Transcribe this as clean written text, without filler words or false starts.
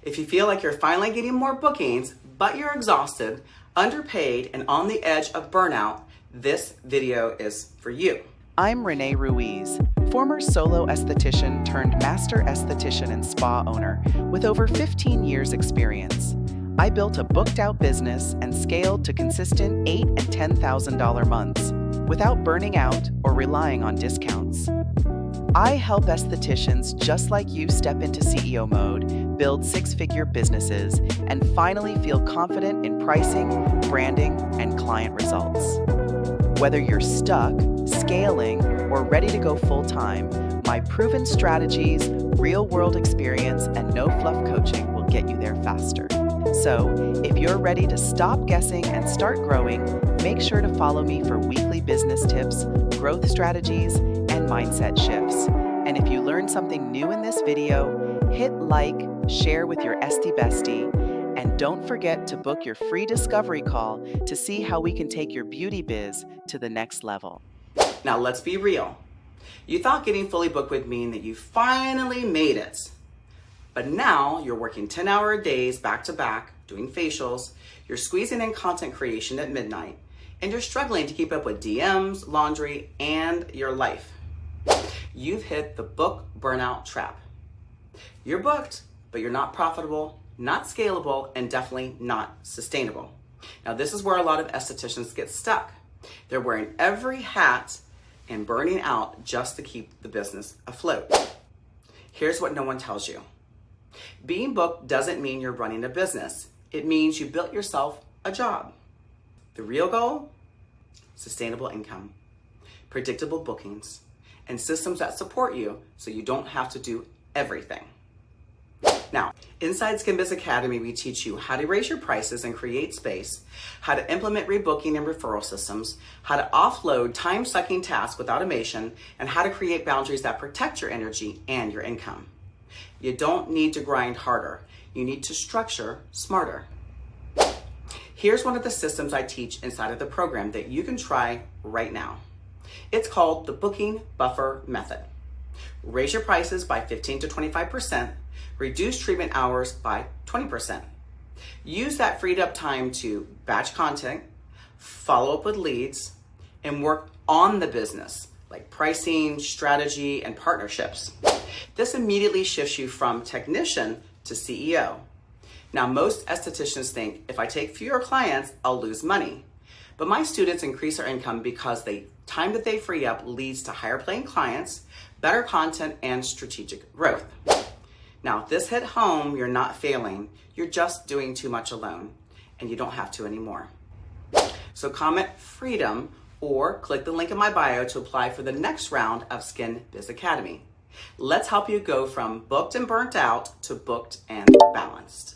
If you feel like you're finally getting more bookings, but you're exhausted, underpaid, and on the edge of burnout, this video is for you. I'm Renee Ruiz, former solo esthetician turned master esthetician and spa owner with over 15 years experience. I built a booked out business and scaled to consistent $8,000 and $10,000 months without burning out or relying on discounts. I help estheticians just like you step into CEO mode, build six-figure businesses, and finally feel confident in pricing, branding, and client results. Whether you're stuck, scaling, or ready to go full-time, my proven strategies, real-world experience, and no-fluff coaching will get you there faster. So, if you're ready to stop guessing and start growing, make sure to follow me for weekly business tips, growth strategies, and mindset shifts. And if you learned something new in this video, hit like, share with your Esty bestie, and don't forget to book your free discovery call to see how we can take your beauty biz to the next level. Now let's be real. You thought getting fully booked would mean that you finally made it. But now you're working 10-hour days back to back, doing facials, you're squeezing in content creation at midnight, and you're struggling to keep up with DMs, laundry, and your life. You've hit the book-burnout trap. You're booked, but you're not profitable, not scalable, and definitely not sustainable. Now, this is where a lot of estheticians get stuck. They're wearing every hat and burning out just to keep the business afloat. Here's what no one tells you. Being booked doesn't mean you're running a business. It means you built yourself a job. The real goal? Sustainable income, predictable bookings, and systems that support you so you don't have to do everything. Now, inside Skin Biz Academy, we teach you how to raise your prices and create space, how to implement rebooking and referral systems, how to offload time-sucking tasks with automation, and how to create boundaries that protect your energy and your income. You don't need to grind harder. You need to structure smarter. Here's one of the systems I teach inside of the program that you can try right now. It's called the Booking Buffer Method. Raise your prices by 15 to 25%, reduce treatment hours by 20%. Use that freed up time to batch content, follow up with leads, and work on the business, like pricing, strategy, and partnerships. This immediately shifts you from technician to CEO. Now, most estheticians think if I take fewer clients, I'll lose money. But my students increase their income because the time that they free up leads to higher paying clients, better content, and strategic growth. Now, if this hit home, you're not failing. You're just doing too much alone, and you don't have to anymore. So comment freedom or click the link in my bio to apply for the next round of Skin Biz Academy. Let's help you go from booked and burnt out to booked and balanced.